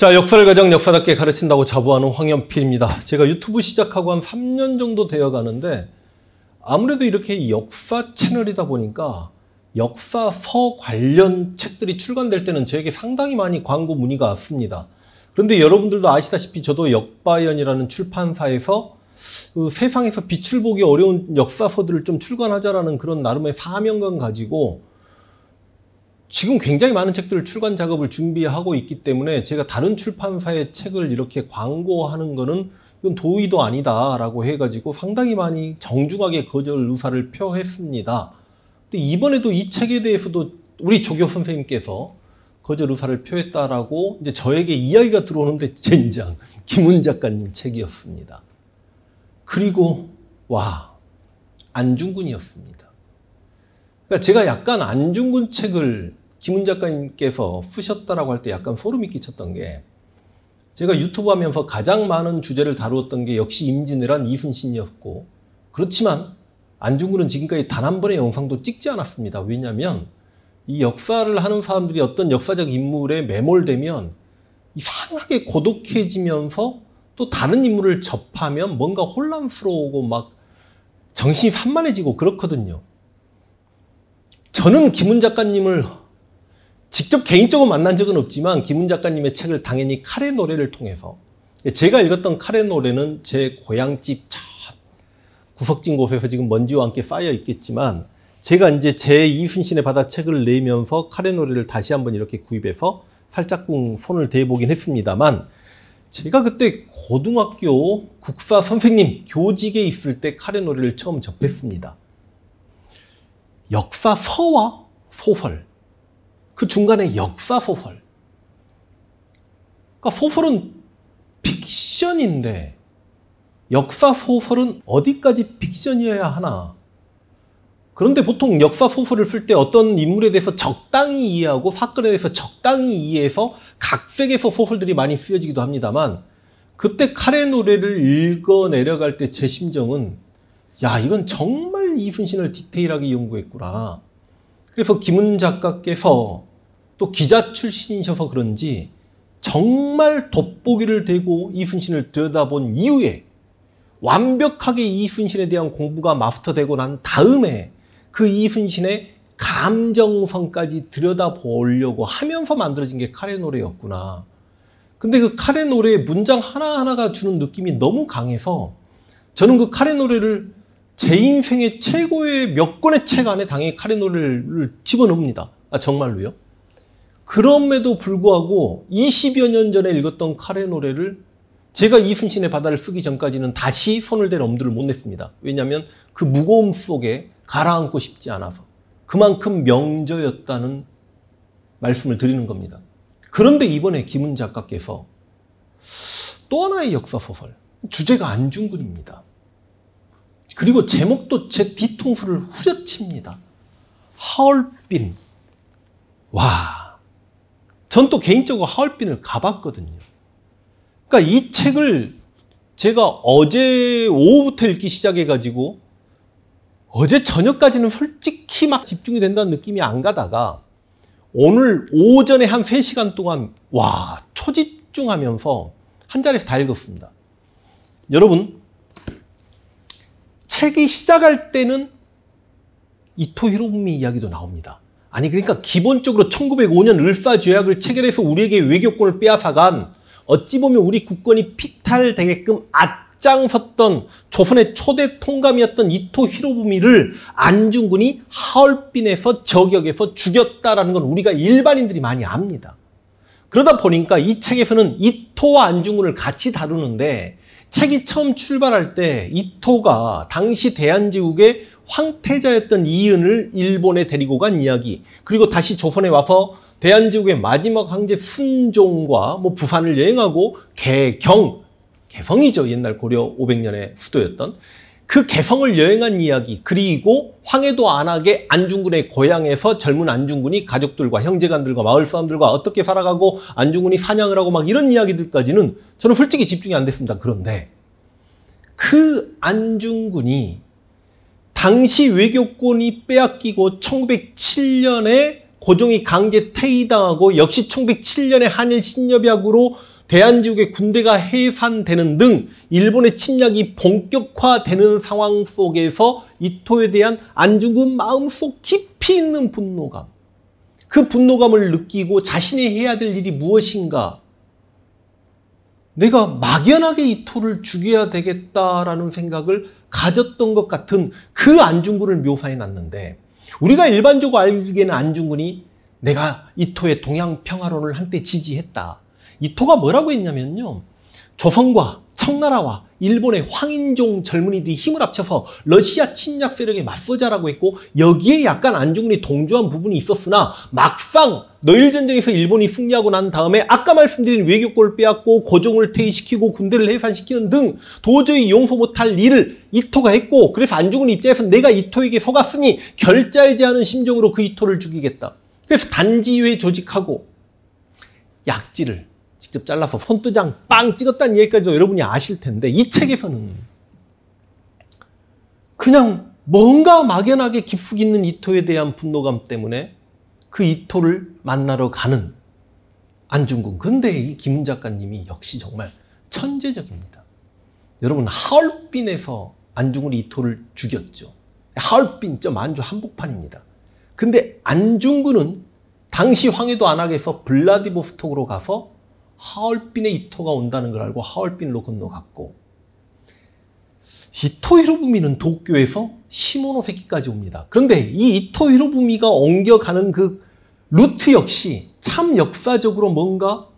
자, 역사를 가장 역사답게 가르친다고 자부하는 황연필입니다. 제가 유튜브 시작하고 한 3년 정도 되어 가는데 아무래도 이렇게 역사 채널이다 보니까 역사서 관련 책들이 출간될 때는 저에게 상당히 많이 광고 문의가 왔습니다. 그런데 여러분들도 아시다시피 저도 역바연이라는 출판사에서 세상에서 빛을 보기 어려운 역사서들을 좀 출간하자라는 그런 나름의 사명감 가지고 지금 굉장히 많은 책들을 출간 작업을 준비하고 있기 때문에 제가 다른 출판사의 책을 이렇게 광고하는 거는 이건 도의도 아니다라고 해가지고 상당히 많이 정중하게 거절 의사를 표했습니다. 근데 이번에도 이 책에 대해서도 우리 조교 선생님께서 거절 의사를 표했다라고 이제 저에게 이야기가 들어오는데 젠장 김훈 작가님 책이었습니다. 그리고 와 안중근이었습니다. 그러니까 제가 약간 안중근 책을 김훈 작가님께서 쓰셨다라고 할 때 약간 소름이 끼쳤던 게 제가 유튜브 하면서 가장 많은 주제를 다루었던 게 역시 임진왜란 이순신이었고 그렇지만 안중근은 지금까지 단 한 번의 영상도 찍지 않았습니다. 왜냐하면 이 역사를 하는 사람들이 어떤 역사적 인물에 매몰되면 이상하게 고독해지면서 또 다른 인물을 접하면 뭔가 혼란스러우고 막 정신이 산만해지고 그렇거든요. 저는 김훈 작가님을 직접 개인적으로 만난 적은 없지만 김훈 작가님의 책을 당연히 칼의 노래를 통해서 제가 읽었던 칼의 노래는 제 고향집 저 구석진 곳에서 지금 먼지와 함께 쌓여 있겠지만 제가 이제 제 이순신의 바다 책을 내면서 칼의 노래를 다시 한번 이렇게 구입해서 살짝쿵 손을 대보긴 했습니다만 제가 그때 고등학교 국사 선생님 교직에 있을 때 칼의 노래를 처음 접했습니다. 역사서와 소설 그 중간에 역사소설. 그러니까 소설은 픽션인데 역사소설은 어디까지 픽션이어야 하나. 그런데 보통 역사소설을 쓸 때 어떤 인물에 대해서 적당히 이해하고 사건에 대해서 적당히 이해해서 각색에서 소설들이 많이 쓰여지기도 합니다만 그때 칼의 노래를 읽어 내려갈 때 제 심정은 야 이건 정말 이순신을 디테일하게 연구했구나. 그래서 김훈 작가께서 또 기자 출신이셔서 그런지 정말 돋보기를 대고 이순신을 들여다본 이후에 완벽하게 이순신에 대한 공부가 마스터되고 난 다음에 그 이순신의 감정선까지 들여다보려고 하면서 만들어진 게 칼의 노래였구나. 근데 그 칼의 노래의 문장 하나하나가 주는 느낌이 너무 강해서 저는 그 칼의 노래를 제 인생의 최고의 몇 권의 책 안에 당연히 칼의 노래를 집어넣습니다. 아, 정말로요? 그럼에도 불구하고 20여 년 전에 읽었던 칼의 노래를 제가 이순신의 바다를 쓰기 전까지는 다시 손을 댈 엄두를 못 냈습니다. 왜냐하면 그 무거움 속에 가라앉고 싶지 않아서 그만큼 명저였다는 말씀을 드리는 겁니다. 그런데 이번에 김훈 작가께서 또 하나의 역사소설, 주제가 안중근입니다. 그리고 제목도 제 뒤통수를 후려칩니다. 하얼빈. 와, 전 또 개인적으로 하얼빈을 가봤거든요. 그러니까 이 책을 제가 어제 오후부터 읽기 시작해가지고 어제 저녁까지는 솔직히 막 집중이 된다는 느낌이 안 가다가 오늘 오전에 한 3시간 동안 와 초집중하면서 한 자리에서 다 읽었습니다. 여러분 책이 시작할 때는 이토 히로부미 이야기도 나옵니다. 아니 그러니까 기본적으로 1905년 을사죄악을 체결해서 우리에게 외교권을 빼앗아간 어찌 보면 우리 국권이 피탈되게끔 앞장섰던 조선의 초대 통감이었던 이토 히로부미를 안중근이 하얼빈에서 저격해서 죽였다라는 건 우리가 일반인들이 많이 압니다. 그러다 보니까 이 책에서는 이토와 안중근을 같이 다루는데 책이 처음 출발할 때 이토가 당시 대한제국의 황태자였던 이은을 일본에 데리고 간 이야기, 그리고 다시 조선에 와서 대한제국의 마지막 황제 순종과 부산을 여행하고 개성이죠. 옛날 고려 500년의 수도였던 그 개성을 여행한 이야기, 그리고 황해도 안악의 안중근의 고향에서 젊은 안중근이 가족들과 형제간들과 마을 사람들과 어떻게 살아가고 안중근이 사냥을 하고 막 이런 이야기들까지는 저는 솔직히 집중이 안 됐습니다. 그런데 그 안중근이 당시 외교권이 빼앗기고 1907년에 고종이 강제 퇴위당하고 역시 1907년에 한일 신협약으로 대한제국의 군대가 해산되는 등 일본의 침략이 본격화되는 상황 속에서 이토에 대한 안중근 마음속 깊이 있는 분노감, 그 분노감을 느끼고 자신이 해야 될 일이 무엇인가, 내가 막연하게 이토를 죽여야 되겠다라는 생각을 가졌던 것 같은 그 안중근을 묘사해 놨는데, 우리가 일반적으로 알기에는 안중근이 내가 이토의 동양평화론을 한때 지지했다. 이토가 뭐라고 했냐면요, 조선과 청나라와 일본의 황인종 젊은이들이 힘을 합쳐서 러시아 침략 세력에 맞서자라고 했고, 여기에 약간 안중근이 동조한 부분이 있었으나 막상 노일전쟁에서 일본이 승리하고 난 다음에 아까 말씀드린 외교권을 빼앗고 고종을 퇴위시키고 군대를 해산시키는 등 도저히 용서 못할 일을 이토가 했고, 그래서 안중근 입장에서 내가 이토에게 속았으니 결자이지 않은 심정으로 그 이토를 죽이겠다. 그래서 단지회 조직하고 약지를 직접 잘라서 손도장 빵 찍었다는 얘기까지도 여러분이 아실 텐데, 이 책에서는 그냥 뭔가 막연하게 깊숙이 있는 이토에 대한 분노감 때문에 그 이토를 만나러 가는 안중근. 근데 이 김훈 작가님이 역시 정말 천재적입니다. 여러분, 하얼빈에서 안중근이 이토를 죽였죠. 하얼빈 저 만주 한복판입니다. 근데 안중근은 당시 황해도 안악에서 블라디보스톡으로 가서 하얼빈에 이토가 온다는 걸 알고 하얼빈으로 건너갔고, 이토 히로부미는 도쿄에서 시모노세키까지 옵니다. 그런데 이 이토 히로부미가 옮겨가는 그 루트 역시 참 역사적으로 뭔가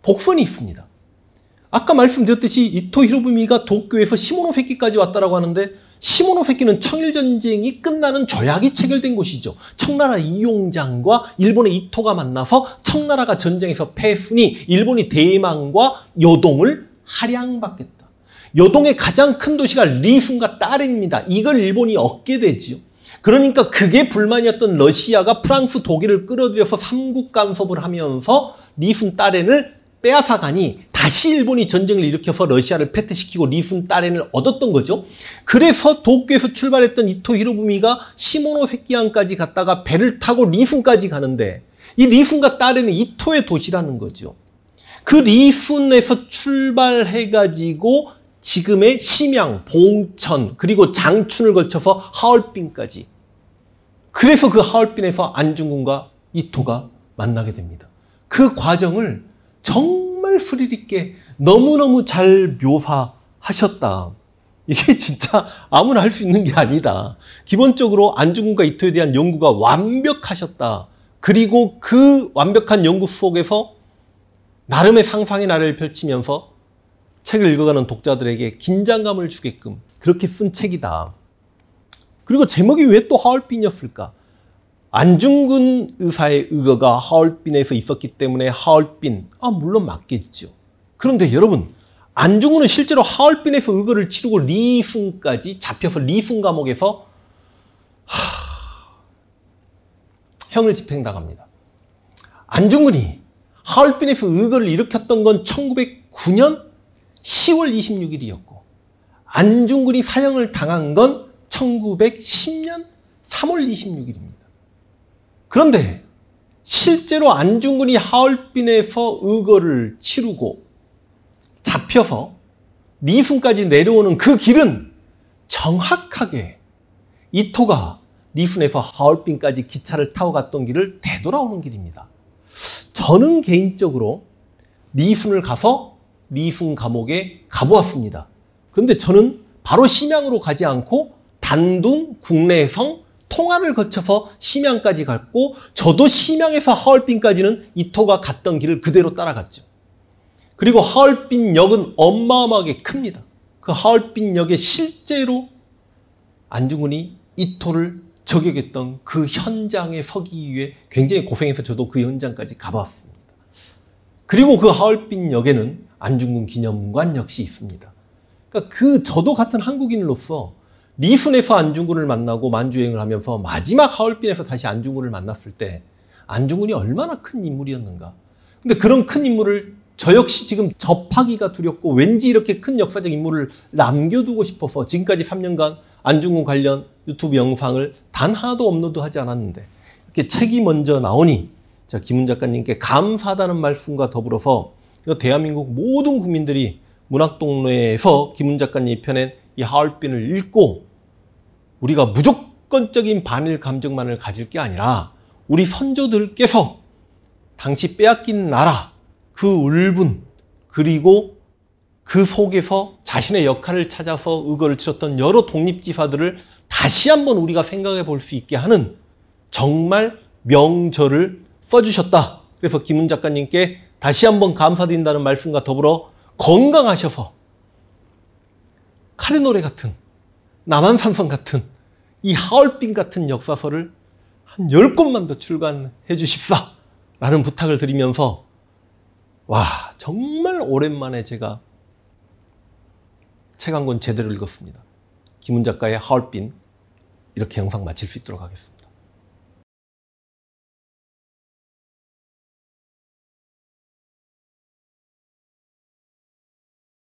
복선이 있습니다. 아까 말씀드렸듯이 이토 히로부미가 도쿄에서 시모노세키까지 왔다라고 하는데, 시모노세키는 청일전쟁이 끝나는 조약이 체결된 곳이죠. 청나라 이용장과 일본의 이토가 만나서 청나라가 전쟁에서 패했으니 일본이 대망과 요동을 할양받겠다. 요동의 가장 큰 도시가 리순과 따렌입니다. 이걸 일본이 얻게 되지요. 그러니까 그게 불만이었던 러시아가 프랑스, 독일을 끌어들여서 삼국 간섭을 하면서 리순 따렌을 빼앗아가니 다시 일본이 전쟁을 일으켜서 러시아를 패퇴시키고 리순 따렌을 얻었던 거죠. 그래서 도쿄에서 출발했던 이토 히로부미가 시모노세키항까지 갔다가 배를 타고 리순까지 가는데, 이 리순과 따렌은 이토의 도시라는 거죠. 그 리순에서 출발해가지고 지금의 심양, 봉천, 그리고 장춘을 거쳐서 하얼빈까지. 그래서 그 하얼빈에서 안중근과 이토가 만나게 됩니다. 그 과정을 정말 스릴 있게 너무너무 잘 묘사하셨다. 이게 진짜 아무나 할 수 있는 게 아니다. 기본적으로 안중근과 이토에 대한 연구가 완벽하셨다. 그리고 그 완벽한 연구 속에서 나름의 상상의 나래를 펼치면서 책을 읽어가는 독자들에게 긴장감을 주게끔 그렇게 쓴 책이다. 그리고 제목이 왜 또 하얼빈이었을까? 안중근 의사의 의거가 하얼빈에서 있었기 때문에 하얼빈, 물론 맞겠죠. 그런데 여러분, 안중근은 실제로 하얼빈에서 의거를 치르고 리순까지 잡혀서 리순 감옥에서 형을 집행당합니다. 안중근이 하얼빈에서 의거를 일으켰던 건 1909년 10월 26일이었고 안중근이 사형을 당한 건 1910년 3월 26일입니다. 그런데 실제로 안중근이 하얼빈에서 의거를 치르고 잡혀서 리순까지 내려오는 그 길은 정확하게 이토가 리순에서 하얼빈까지 기차를 타고 갔던 길을 되돌아오는 길입니다. 저는 개인적으로 리순을 가서 리순 감옥에 가보았습니다. 그런데 저는 바로 심양으로 가지 않고 단둥, 국내성, 통화를 거쳐서 심양까지 갔고, 저도 심양에서 하얼빈까지는 이토가 갔던 길을 그대로 따라갔죠. 그리고 하얼빈역은 어마어마하게 큽니다. 그 하얼빈역에 실제로 안중근이 이토를 저격했던 그 현장에 서기 위해 굉장히 고생해서 저도 그 현장까지 가봤습니다. 그리고 그 하얼빈역에는 안중근 기념관 역시 있습니다. 그러니까 저도 같은 한국인으로서 리순에서 안중근을 만나고 만주여행을 하면서 마지막 하얼빈에서 다시 안중근을 만났을 때 안중근이 얼마나 큰 인물이었는가. 근데 그런 큰 인물을 저 역시 지금 접하기가 두렵고 왠지 이렇게 큰 역사적 인물을 남겨두고 싶어서 지금까지 3년간 안중근 관련 유튜브 영상을 단 하나도 업로드하지 않았는데 이렇게 책이 먼저 나오니 자, 김훈 작가님께 감사하다는 말씀과 더불어서 대한민국 모든 국민들이 문학동네에서 김훈 작가님이 펴낸 이 하얼빈을 읽고 우리가 무조건적인 반일 감정만을 가질 게 아니라 우리 선조들께서 당시 빼앗긴 나라, 그 울분, 그리고 그 속에서 자신의 역할을 찾아서 의거를 치렀던 여러 독립지사들을 다시 한번 우리가 생각해 볼 수 있게 하는 정말 명절을 써주셨다. 그래서 김훈 작가님께 다시 한번 감사드린다는 말씀과 더불어 건강하셔서 칼의 노래 같은, 남한산성 같은, 이 하얼빈 같은 역사서를 한 10권만 더 출간해 주십사 라는 부탁을 드리면서 와, 정말 오랜만에 제가 책 한 권 제대로 읽었습니다. 김훈 작가의 하얼빈, 이렇게 영상 마칠 수 있도록 하겠습니다.